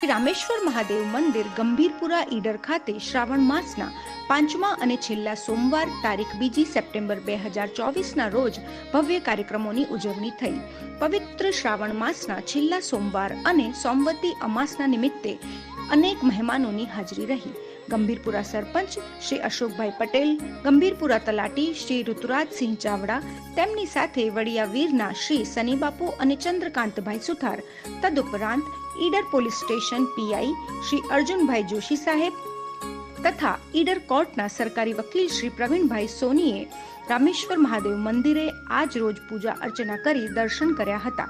રામેશ્વર મહાદેવ મંદિર ગંભીરપુરા ઈડર ખાતે શ્રાવણ માસના પાંચમા અને છેલ્લા સોમવાર તારીખ 2 સપ્ટેમ્બર 2024ના રોજ ભવ્ય કાર્યક્રમોની ઉજવણી થઈ। પવિત્ર શ્રાવણ માસના છેલ્લા સોમવાર અને સોમવતી અમાસના નિમિત્તે અનેક મહેમાનોની હાજરી રહી। ગંભીરપુરા સરપંચ શ્રી અશોકભાઈ પટેલ, ગંભીરપુરા તલાટી શ્રી ઋતુરાજસિંહ ચાવડા, તેમની સાથે વડિયા વીરના શ્રી સનીબાપુ અને ચંદ્રકાંતભાઈ સુથાર, તદુપરાંત Idar police station PI Shri Arjunbhai Joshi સાહેબ તથા ઈડર કોર્ટના સરકારી વકીલ શ્રી પ્રવીણભાઈ સોનીએ રામેશ્વર મહાદેવ મંદિરે આજ રોજ પૂજા અર્ચના કરી દર્શન કર્યા હતા।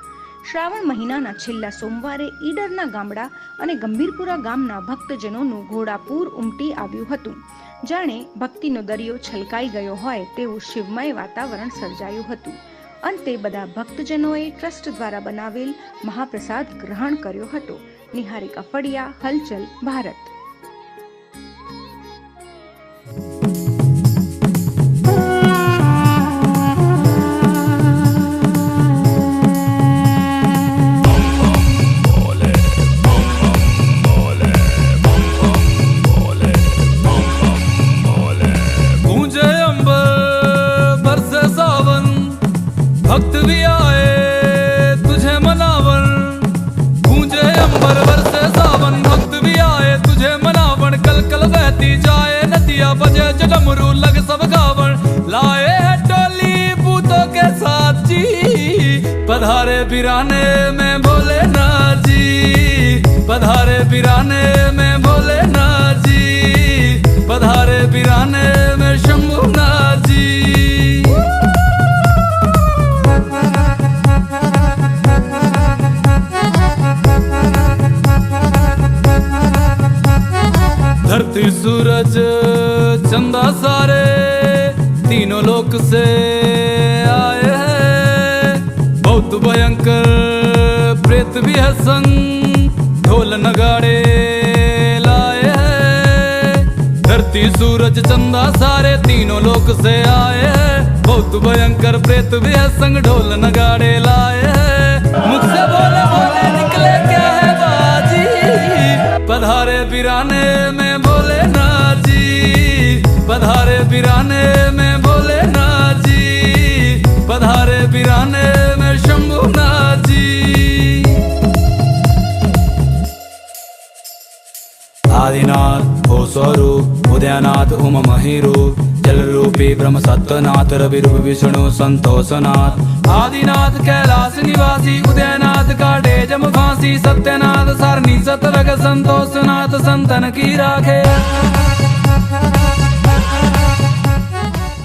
શ્રાવણ મહિનાના છેલ્લા સોમવારે ઈડરના ગામડા અને ગંભીરપુરા ગામના ભક્તજનોનું ઘોડાપૂર ઉમટી આવ્યું હતું। જાણે ભક્તિનો દરિયો છલકાઈ ગયો હોય તેવું શિવમય વાતાવરણ સર્જાયું હતું। અંતે બધા ભક્તજનોએ ટ્રસ્ટ દ્વારા બનાવેલ મહાપ્રસાદ ગ્રહણ કર્યો હતો। નિહારિકા ફળિયા, હલચલ ભારત। भक्त भी आए तुझे मनावन, गूंजे अंबर बरसे सावन। भक्त भी आए तुझे मनावन, कल कल बहती जाए नदिया, बजे डमरू लग सब गावन। लाए है टोली पूतों के साथ जी, पधारे बिराने में बोले ना जी, पधारे बिराने में बोले ना जी, पधारे बिराने में शंभू ना जी। धरती सूरज चंदा सारे तीनों लोक से आए हैं, बहुत भयंकर प्रेत भी है संग, ढोल नगाड़े लाए हैं। धरती सूरज चंदा सारे तीनों लोक से आए हैं, बहुत भयंकर प्रेत भी है संग, ढोल नगाड़े लाए हैं। मुख से बोले बोले निकले क्या है बाजी, पधारे बिराने में बोले ना जी, पधारे बिराने में बोले ना जी, पधारे बिराने में शंभू ना जी। आदिनाथ हो स्वरूप, उदयनाथ उम महीरूप, जल रूपी ब्रह्म सत्यनाथ, रवि रूप विष्णु संतोषनाथ। आदिनाथ कैलाश निवासी, उदयनाथ काटे जम फांसी, सत्यनाथ सरनी सतरग संतोषनाथ संतन की राखे।